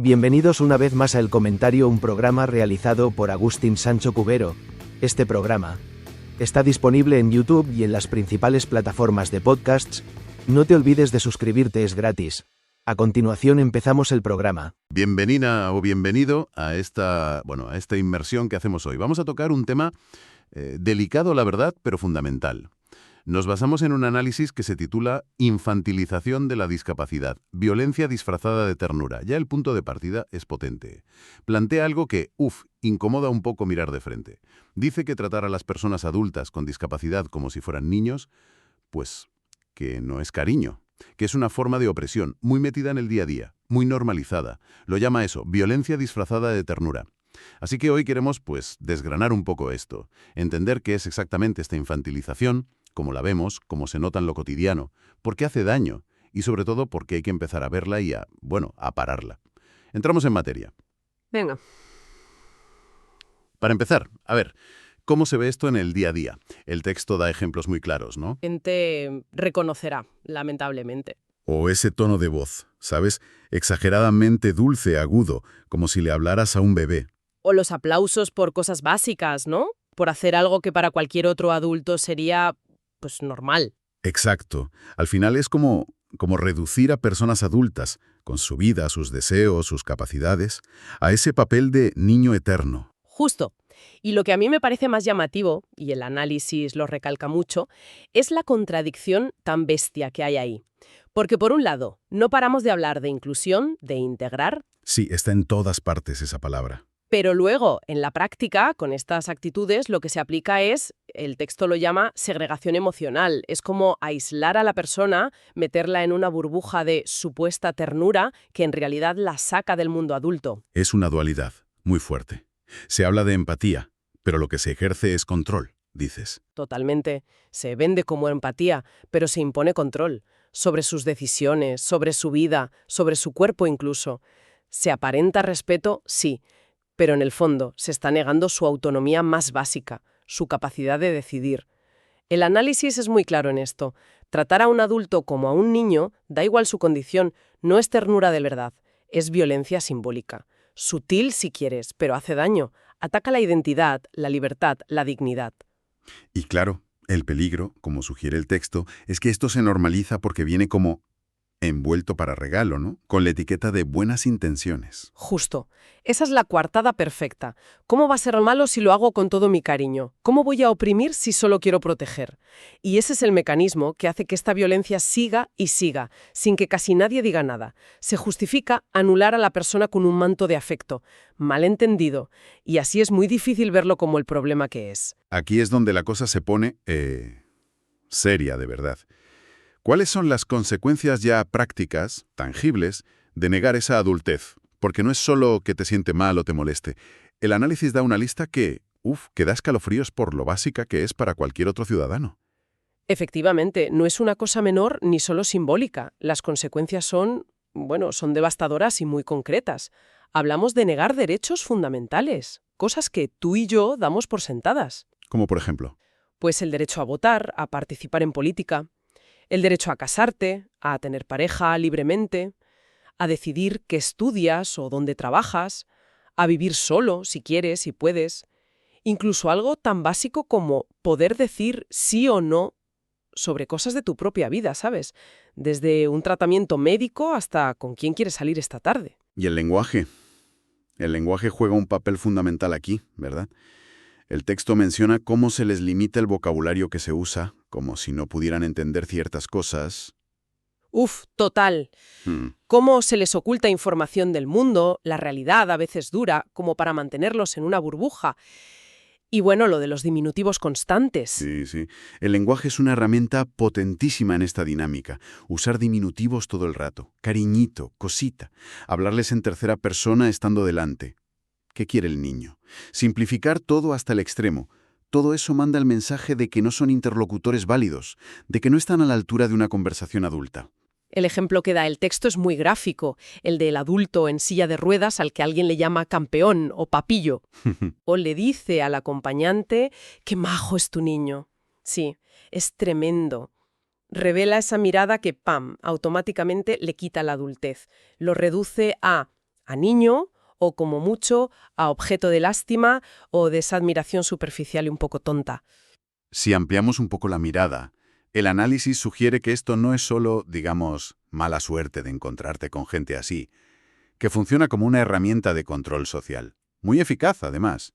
Bienvenidos una vez más a El Comentario, un programa realizado por Agustín Sancho Cubero. Este programa está disponible en YouTube y en las principales plataformas de podcasts. No te olvides de suscribirte, es gratis. A continuación empezamos el programa. Bienvenida o bienvenido a esta inmersión que hacemos hoy. Vamos a tocar un tema delicado, la verdad, pero fundamental. Nos basamos en un análisis que se titula Infantilización de la discapacidad, violencia disfrazada de ternura. Ya el punto de partida es potente. Plantea algo que, incomoda un poco mirar de frente. Dice que tratar a las personas adultas con discapacidad como si fueran niños, pues que no es cariño, que es una forma de opresión, muy metida en el día a día, muy normalizada. Lo llama eso, violencia disfrazada de ternura. Así que hoy queremos, desgranar un poco esto, entender qué es exactamente esta infantilización, cómo la vemos, cómo se nota en lo cotidiano, por qué hace daño y sobre todo por qué hay que empezar a verla y a pararla. Entramos en materia. Venga. Para empezar, a ver, ¿cómo se ve esto en el día a día? El texto da ejemplos muy claros, ¿no? Gente reconocerá, lamentablemente. O ese tono de voz, ¿sabes? Exageradamente dulce, agudo, como si le hablaras a un bebé. O los aplausos por cosas básicas, ¿no? Por hacer algo que para cualquier otro adulto sería, normal. Exacto. Al final es como reducir a personas adultas, con su vida, sus deseos, sus capacidades, a ese papel de niño eterno. Justo. Y lo que a mí me parece más llamativo, y el análisis lo recalca mucho, es la contradicción tan bestia que hay ahí. Porque por un lado, no paramos de hablar de inclusión, de integrar. Sí, está en todas partes esa palabra. Pero luego, en la práctica, con estas actitudes, lo que se aplica es, el texto lo llama segregación emocional. Es como aislar a la persona, meterla en una burbuja de supuesta ternura que en realidad la saca del mundo adulto. Es una dualidad muy fuerte. Se habla de empatía, pero lo que se ejerce es control, dices. Totalmente. Se vende como empatía, pero se impone control sobre sus decisiones, sobre su vida, sobre su cuerpo incluso. Se aparenta respeto, sí, pero en el fondo se está negando su autonomía más básica, su capacidad de decidir. El análisis es muy claro en esto. Tratar a un adulto como a un niño, da igual su condición, no es ternura de verdad, es violencia simbólica. Sutil si quieres, pero hace daño. Ataca la identidad, la libertad, la dignidad. Y claro, el peligro, como sugiere el texto, es que esto se normaliza porque viene como envuelto para regalo, ¿no? Con la etiqueta de buenas intenciones. Justo. Esa es la coartada perfecta. ¿Cómo va a ser malo si lo hago con todo mi cariño? ¿Cómo voy a oprimir si solo quiero proteger? Y ese es el mecanismo que hace que esta violencia siga y siga, sin que casi nadie diga nada. Se justifica anular a la persona con un manto de afecto, malentendido, y así es muy difícil verlo como el problema que es. Aquí es donde la cosa se pone seria de verdad. ¿Cuáles son las consecuencias ya prácticas, tangibles, de negar esa adultez? Porque no es solo que te siente mal o te moleste. El análisis da una lista que da escalofríos por lo básica que es para cualquier otro ciudadano. Efectivamente, no es una cosa menor ni solo simbólica. Las consecuencias son devastadoras y muy concretas. Hablamos de negar derechos fundamentales, cosas que tú y yo damos por sentadas. Como por ejemplo. Pues el derecho a votar, a participar en política, el derecho a casarte, a tener pareja libremente, a decidir qué estudias o dónde trabajas, a vivir solo si quieres y puedes, incluso algo tan básico como poder decir sí o no sobre cosas de tu propia vida, ¿sabes? Desde un tratamiento médico hasta con quién quieres salir esta tarde. Y el lenguaje. El lenguaje juega un papel fundamental aquí, ¿verdad? El texto menciona cómo se les limita el vocabulario que se usa, como si no pudieran entender ciertas cosas. Total. Cómo se les oculta información del mundo, la realidad a veces dura, como para mantenerlos en una burbuja. Y lo de los diminutivos constantes. Sí. El lenguaje es una herramienta potentísima en esta dinámica. Usar diminutivos todo el rato. Cariñito, cosita. Hablarles en tercera persona estando delante. ¿Qué quiere el niño? Simplificar todo hasta el extremo. Todo eso manda el mensaje de que no son interlocutores válidos, de que no están a la altura de una conversación adulta. El ejemplo que da el texto es muy gráfico, el del adulto en silla de ruedas al que alguien le llama campeón o papillo. O le dice al acompañante, ¡qué majo es tu niño! Sí, es tremendo. Revela esa mirada que, automáticamente le quita la adultez. Lo reduce a a niño o, como mucho, a objeto de lástima o de esa admiración superficial y un poco tonta. Si ampliamos un poco la mirada, el análisis sugiere que esto no es solo, digamos, mala suerte de encontrarte con gente así, que funciona como una herramienta de control social. Muy eficaz, además.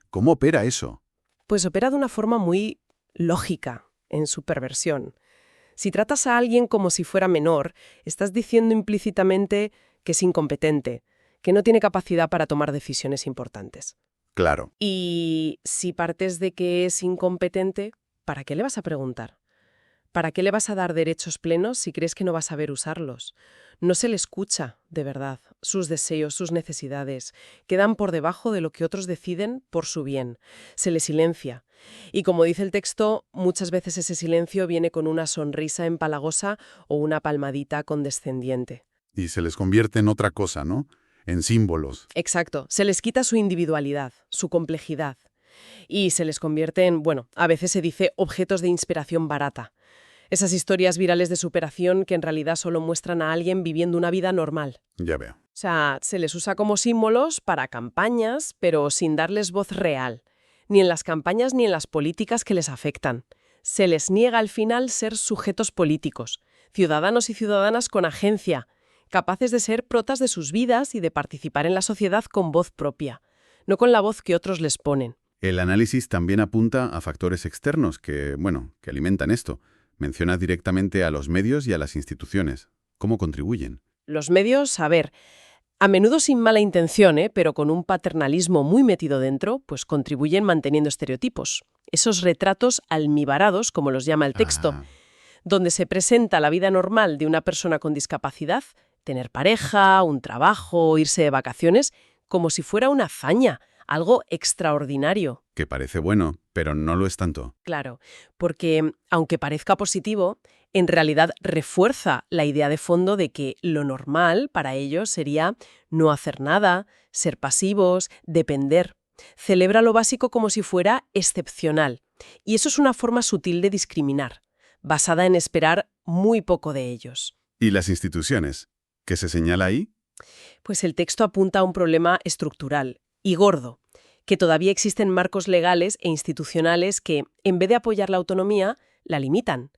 ¿Cómo opera eso? Pues opera de una forma muy lógica en su perversión. Si tratas a alguien como si fuera menor, estás diciendo implícitamente que es incompetente, que no tiene capacidad para tomar decisiones importantes. Claro. Y si partes de que es incompetente, ¿para qué le vas a preguntar? ¿Para qué le vas a dar derechos plenos si crees que no vas a saber usarlos? No se le escucha, de verdad, sus deseos, sus necesidades. Quedan por debajo de lo que otros deciden por su bien. Se le silencia. Y como dice el texto, muchas veces ese silencio viene con una sonrisa empalagosa o una palmadita condescendiente. Y se les convierte en otra cosa, ¿no? En símbolos. Exacto. Se les quita su individualidad, su complejidad. Y se les convierte en, bueno, a veces se dice objetos de inspiración barata. Esas historias virales de superación que en realidad solo muestran a alguien viviendo una vida normal. Ya veo. O sea, se les usa como símbolos para campañas, pero sin darles voz real, ni en las campañas ni en las políticas que les afectan. Se les niega al final ser sujetos políticos, ciudadanos y ciudadanas con agencia, capaces de ser protas de sus vidas y de participar en la sociedad con voz propia, no con la voz que otros les ponen. El análisis también apunta a factores externos que alimentan esto. Menciona directamente a los medios y a las instituciones. ¿Cómo contribuyen? Los medios, a menudo sin mala intención, pero con un paternalismo muy metido dentro, pues contribuyen manteniendo estereotipos. Esos retratos almibarados, como los llama el texto, Ah, donde se presenta la vida normal de una persona con discapacidad, tener pareja, un trabajo, irse de vacaciones, como si fuera una hazaña, algo extraordinario. que parece bueno, pero no lo es tanto. Claro, porque aunque parezca positivo, en realidad refuerza la idea de fondo de que lo normal para ellos sería no hacer nada, ser pasivos, depender. Celebra lo básico como si fuera excepcional. Y eso es una forma sutil de discriminar, basada en esperar muy poco de ellos. ¿Y las instituciones? ¿Qué se señala ahí? Pues el texto apunta a un problema estructural y gordo, que todavía existen marcos legales e institucionales que, en vez de apoyar la autonomía, la limitan.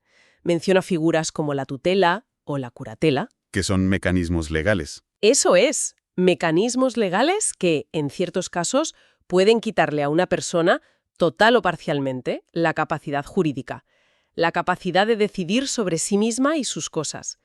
Menciona figuras como la tutela o la curatela. Que son mecanismos legales. Eso es, mecanismos legales que, en ciertos casos, pueden quitarle a una persona, total o parcialmente, la capacidad jurídica, la capacidad de decidir sobre sí misma y sus cosas.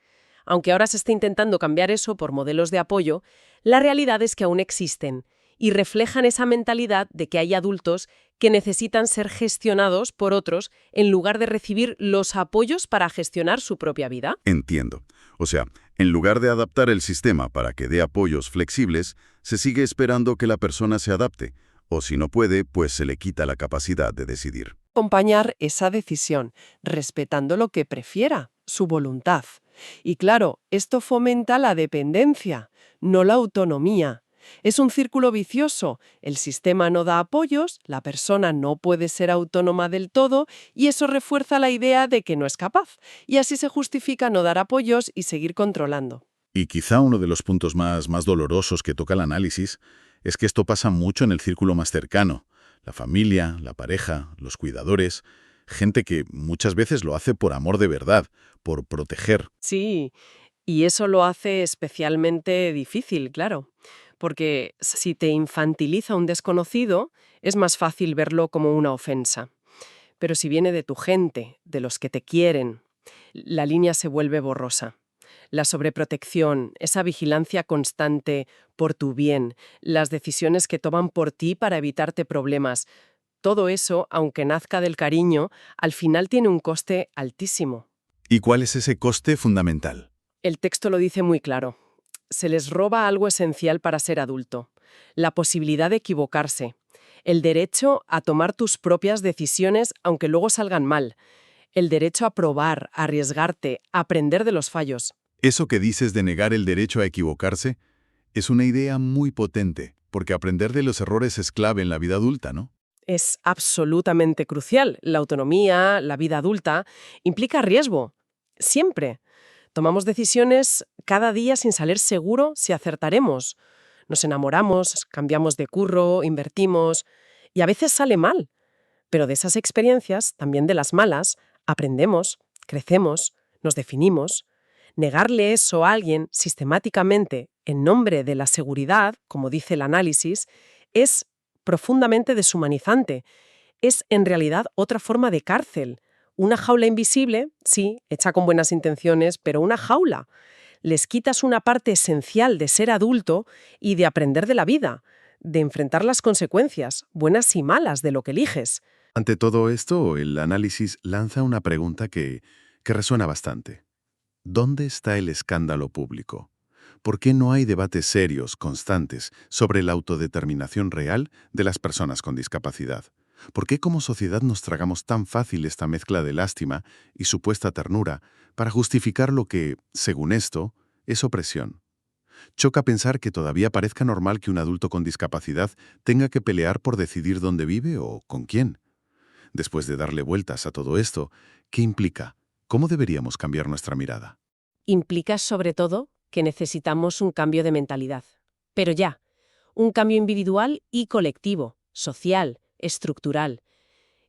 Aunque ahora se está intentando cambiar eso por modelos de apoyo, la realidad es que aún existen y reflejan esa mentalidad de que hay adultos que necesitan ser gestionados por otros en lugar de recibir los apoyos para gestionar su propia vida. Entiendo. O sea, en lugar de adaptar el sistema para que dé apoyos flexibles, se sigue esperando que la persona se adapte, o si no puede, pues se le quita la capacidad de decidir. Acompañar esa decisión, respetando lo que prefiera, su voluntad. Y claro, esto fomenta la dependencia, no la autonomía. Es un círculo vicioso. El sistema no da apoyos, la persona no puede ser autónoma del todo y eso refuerza la idea de que no es capaz. Y así se justifica no dar apoyos y seguir controlando. Y quizá uno de los puntos más dolorosos que toca el análisis es que esto pasa mucho en el círculo más cercano. La familia, la pareja, los cuidadores, gente que muchas veces lo hace por amor de verdad, por proteger. Sí, y eso lo hace especialmente difícil, claro. Porque si te infantiliza un desconocido, es más fácil verlo como una ofensa. Pero si viene de tu gente, de los que te quieren, la línea se vuelve borrosa. La sobreprotección, esa vigilancia constante por tu bien, las decisiones que toman por ti para evitarte problemas, todo eso, aunque nazca del cariño, al final tiene un coste altísimo. ¿Y cuál es ese coste fundamental? El texto lo dice muy claro. Se les roba algo esencial para ser adulto, la posibilidad de equivocarse, el derecho a tomar tus propias decisiones aunque luego salgan mal, el derecho a probar, a arriesgarte, a aprender de los fallos. Eso que dices de negar el derecho a equivocarse es una idea muy potente, porque aprender de los errores es clave en la vida adulta, ¿no? Es absolutamente crucial. La autonomía, la vida adulta, implica riesgo. Siempre. Tomamos decisiones cada día sin saber seguro si acertaremos. Nos enamoramos, cambiamos de curro, invertimos, y a veces sale mal. Pero de esas experiencias, también de las malas, aprendemos, crecemos, nos definimos. Negarle eso a alguien sistemáticamente en nombre de la seguridad, como dice el análisis, es profundamente deshumanizante. Es en realidad otra forma de cárcel. Una jaula invisible, sí, hecha con buenas intenciones, pero una jaula. Les quitas una parte esencial de ser adulto y de aprender de la vida, de enfrentar las consecuencias, buenas y malas, de lo que eliges. Ante todo esto, el análisis lanza una pregunta que resuena bastante. ¿Dónde está el escándalo público? ¿Por qué no hay debates serios, constantes, sobre la autodeterminación real de las personas con discapacidad? ¿Por qué como sociedad nos tragamos tan fácil esta mezcla de lástima y supuesta ternura para justificar lo que, según esto, es opresión? Choca pensar que todavía parezca normal que un adulto con discapacidad tenga que pelear por decidir dónde vive o con quién. Después de darle vueltas a todo esto, ¿qué implica? ¿Cómo deberíamos cambiar nuestra mirada? Implica sobre todo que necesitamos un cambio de mentalidad. Pero ya, un cambio individual y colectivo, social, estructural.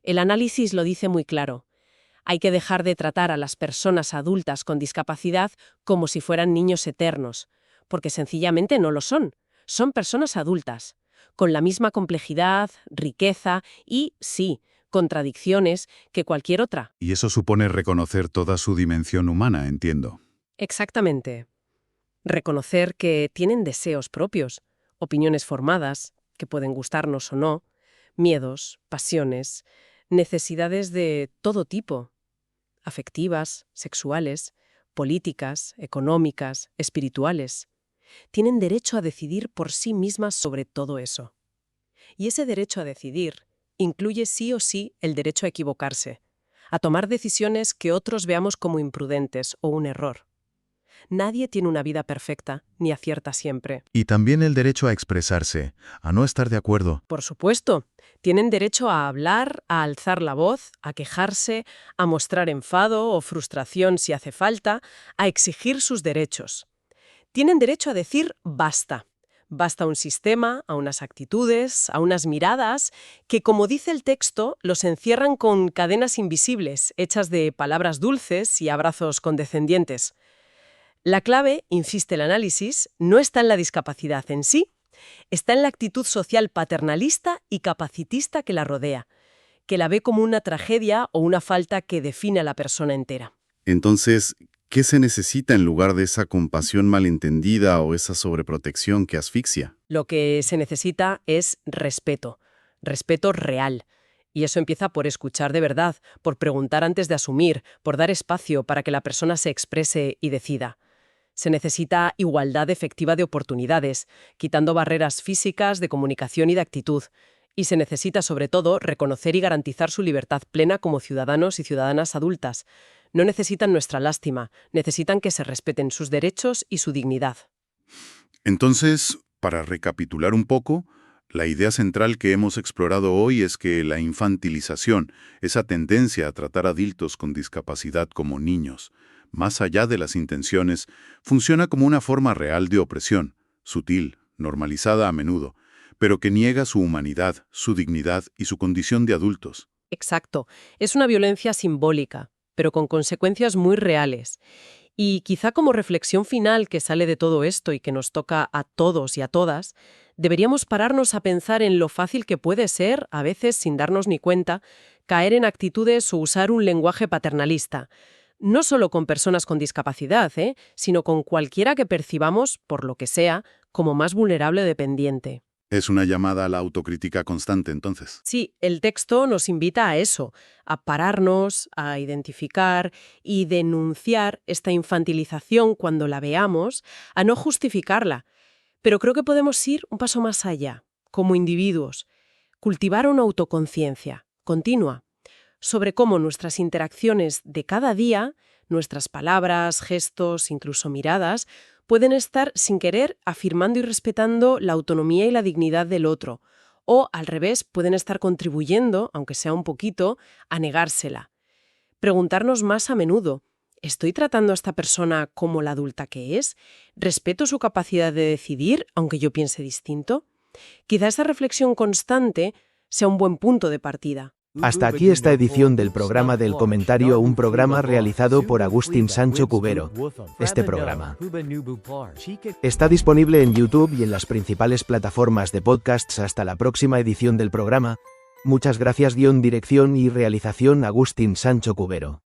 El análisis lo dice muy claro. Hay que dejar de tratar a las personas adultas con discapacidad como si fueran niños eternos, porque sencillamente no lo son. Son personas adultas, con la misma complejidad, riqueza y, sí, contradicciones que cualquier otra. Y eso supone reconocer toda su dimensión humana, entiendo. Exactamente. Reconocer que tienen deseos propios, opiniones formadas, que pueden gustarnos o no, miedos, pasiones, necesidades de todo tipo, afectivas, sexuales, políticas, económicas, espirituales. Tienen derecho a decidir por sí mismas sobre todo eso. Y ese derecho a decidir incluye sí o sí el derecho a equivocarse, a tomar decisiones que otros veamos como imprudentes o un error. Nadie tiene una vida perfecta, ni acierta siempre. Y también el derecho a expresarse, a no estar de acuerdo. Por supuesto, tienen derecho a hablar, a alzar la voz, a quejarse, a mostrar enfado o frustración si hace falta, a exigir sus derechos. Tienen derecho a decir basta. Basta a un sistema, a unas actitudes, a unas miradas que, como dice el texto, los encierran con cadenas invisibles, hechas de palabras dulces y abrazos condescendientes. La clave, insiste el análisis, no está en la discapacidad en sí, está en la actitud social paternalista y capacitista que la rodea, que la ve como una tragedia o una falta que define a la persona entera. Entonces, ¿qué se necesita en lugar de esa compasión malentendida o esa sobreprotección que asfixia? Lo que se necesita es respeto, respeto real. Y eso empieza por escuchar de verdad, por preguntar antes de asumir, por dar espacio para que la persona se exprese y decida. Se necesita igualdad efectiva de oportunidades, quitando barreras físicas, de comunicación y de actitud. Y se necesita, sobre todo, reconocer y garantizar su libertad plena como ciudadanos y ciudadanas adultas. No necesitan nuestra lástima, necesitan que se respeten sus derechos y su dignidad. Entonces, para recapitular un poco, la idea central que hemos explorado hoy es que la infantilización, esa tendencia a tratar a adultos con discapacidad como niños, más allá de las intenciones, funciona como una forma real de opresión, sutil, normalizada a menudo, pero que niega su humanidad, su dignidad y su condición de adultos. Exacto. Es una violencia simbólica, pero con consecuencias muy reales. Y quizá como reflexión final que sale de todo esto y que nos toca a todos y a todas, deberíamos pararnos a pensar en lo fácil que puede ser, a veces sin darnos ni cuenta, caer en actitudes o usar un lenguaje paternalista. No solo con personas con discapacidad, sino con cualquiera que percibamos, por lo que sea, como más vulnerable o dependiente. Es una llamada a la autocrítica constante, entonces. Sí, el texto nos invita a eso, a pararnos, a identificar y denunciar esta infantilización cuando la veamos, a no justificarla. Pero creo que podemos ir un paso más allá, como individuos, cultivar una autoconciencia continua sobre cómo nuestras interacciones de cada día, nuestras palabras, gestos, incluso miradas, pueden estar sin querer afirmando y respetando la autonomía y la dignidad del otro, o al revés, pueden estar contribuyendo, aunque sea un poquito, a negársela. Preguntarnos más a menudo, ¿Estoy tratando a esta persona como la adulta que es? ¿Respeto su capacidad de decidir, aunque yo piense distinto? Quizá esa reflexión constante sea un buen punto de partida. Hasta aquí esta edición del programa del comentario, un programa realizado por Agustín Sancho Cubero. Este programa está disponible en YouTube y en las principales plataformas de podcasts. Hasta la próxima edición del programa. Muchas gracias. Dirección y realización Agustín Sancho Cubero.